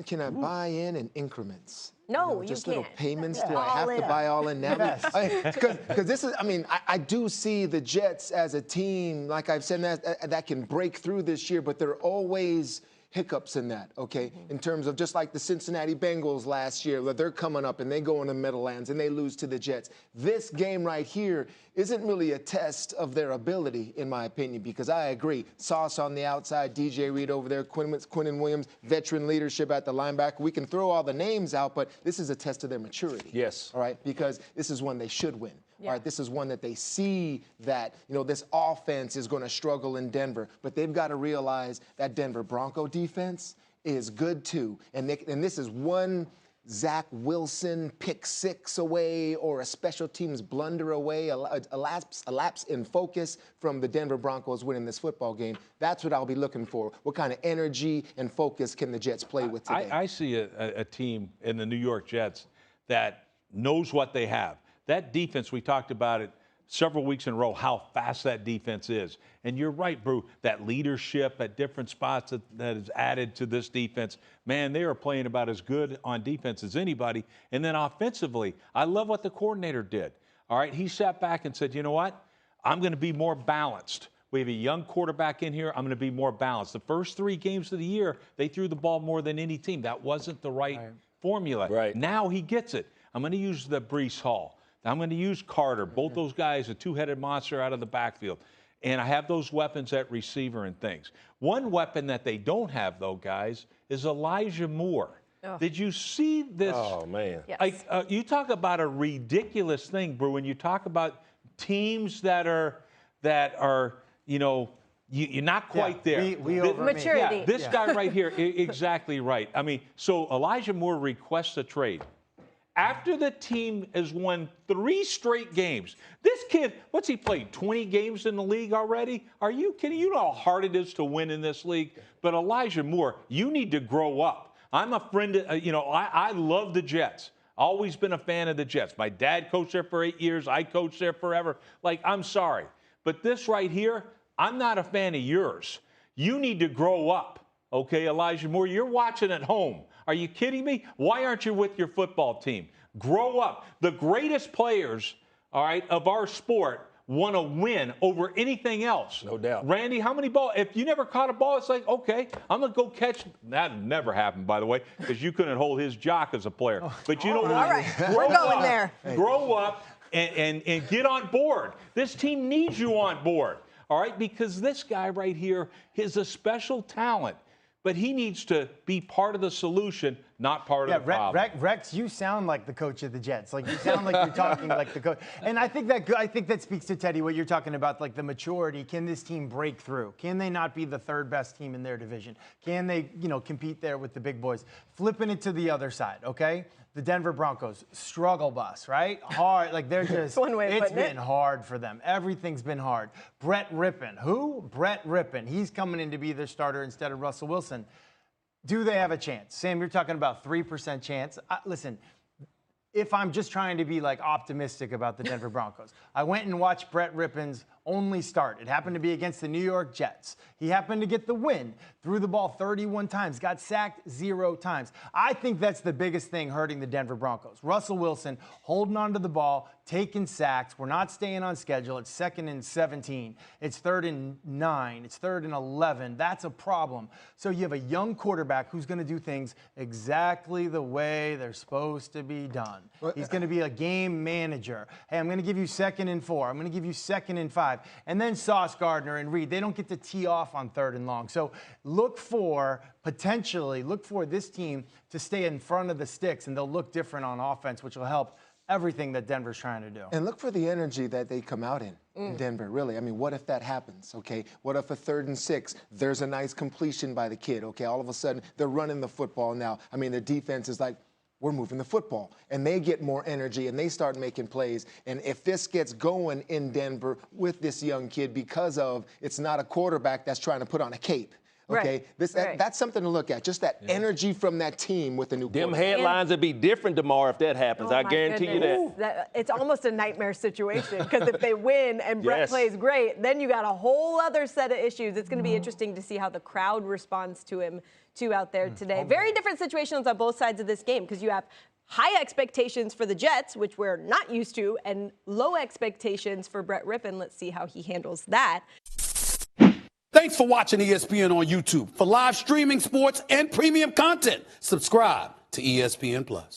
Can I buy in increments? No, just you little can't. payments. Yeah. Do I have to buy all in now? Yes. Because this is, I mean, I do see the Jets as a team, like I've said, that can break through this year, but there are always hiccups in that, okay? In terms of just like the Cincinnati Bengals last year, where they're coming up and they go in the Meadowlands and they lose to the Jets. This game right here isn't really a test of their ability, in my opinion, because I agree. Sauce on the outside, DJ Reed over there, Quinnen Williams, veteran leadership at the linebacker. We can throw all the names out, but this is a test of their maturity. Yes. All right, because this is one they should win. Yeah. All right, this is one that they see that, this offense is going to struggle in Denver, but they've got to realize that Denver Bronco defense is good too. And this is one Zach Wilson pick six away or a special teams blunder away, a lapse in focus from the Denver Broncos winning this football game. That's what I'll be looking for. What kind of energy and focus can the Jets play with today? I see a team in the New York Jets that knows what they have. That defense, we talked about it several weeks in a row, how fast that defense is. And you're right, Brew, that leadership at different spots that is added to this defense. Man, they are playing about as good on defense as anybody. And then offensively, I love what the coordinator did. All right, he sat back and said, you know what? I'm going to be more balanced. We have a young quarterback in here. I'm going to be more balanced. The first 3 games of the year, they threw the ball more than any team. That wasn't the right formula. Right. Now he gets it. I'm going to use the Breece Hall. I'm going to use Carter. Both those guys, a two-headed monster out of the backfield. And I have those weapons at receiver and things. One weapon that they don't have, though, guys, is Elijah Moore. Oh. Did you see this? Oh, man. Yes. Like, you talk about a ridiculous thing, Brew, when you talk about teams that are you're not quite there. Maturity. Yeah, this guy right here, exactly right. I mean, so Elijah Moore requests a trade. After the team has won 3 straight games, this kid, what's he played, 20 games in the league already? Are you kidding? You know how hard it is to win in this league? But Elijah Moore, you need to grow up. I'm a friend, I love the Jets. Always been a fan of the Jets. My dad coached there for 8 years. I coached there forever. Like, I'm sorry. But this right here, I'm not a fan of yours. You need to grow up, okay, Elijah Moore? You're watching at home. Are you kidding me? Why aren't you with your football team? Grow up. The greatest players, all right, of our sport want to win over anything else. No doubt. Randy, how many balls? If you never caught a ball, it's like, okay, I'm going to go catch. That never happened, by the way, because you couldn't hold his jock as a player. But you know what? All right, we're going there. Grow up and get on board. This team needs you on board, all right, because this guy right here is a special talent. But he needs to be part of the solution, not part of the problem. Rex, you sound like the coach of the Jets. Like, you sound like you're talking like the coach. And I think that speaks to, Teddy, what you're talking about, like the maturity. Can this team break through? Can they not be the 3rd best team in their division? Can they, compete there with the big boys? Flipping it to the other side, okay? The Denver Broncos, struggle bus, right? Hard, like they're just, it's been hard for them. Everything's been hard. Brett Rippon, who? Brett Rippon. He's coming in to be their starter instead of Russell Wilson. Do they have a chance? Sam, you're talking about 3% chance. Listen, if I'm just trying to be like optimistic about the Denver Broncos, I went and watched Brett Rippon's only start. It happened to be against the New York Jets. He happened to get the win, threw the ball 31 times, got sacked 0 times. I think that's the biggest thing hurting the Denver Broncos. Russell Wilson holding onto the ball, taking sacks. We're not staying on schedule. It's 2nd and 17. It's 3rd and 9. It's 3rd and 11. That's a problem. So you have a young quarterback who's going to do things exactly the way they're supposed to be done. He's going to be a game manager. Hey, I'm going to give you 2nd and 4. I'm going to give you 2nd and 5. And then Sauce Gardner and Reed, they don't get to tee off on 3rd and long. So potentially look for this team to stay in front of the sticks, and they'll look different on offense, which will help everything that Denver's trying to do. And look for the energy that they come out in Denver, really. I mean, what if that happens, okay? What if a 3rd and 6, there's a nice completion by the kid, okay? All of a sudden, they're running the football now. I mean, the defense is like, we're moving the football. And they get more energy, and they start making plays. And if this gets going in Denver with this young kid because of it's not a quarterback that's trying to put on a cape, okay? That's something to look at, just that energy from that team with the new Them headlines would be different tomorrow if that happens. I guarantee you that. It's almost a nightmare situation because if they win and Brett plays great, then you got a whole other set of issues. It's going to be interesting to see how the crowd responds to him two out there today. Very different situations on both sides of this game because you have high expectations for the Jets, which we're not used to, and low expectations for Brett Rippon. Let's see how he handles that. Thanks for watching ESPN on YouTube. For live streaming, sports, and premium content, subscribe to ESPN+.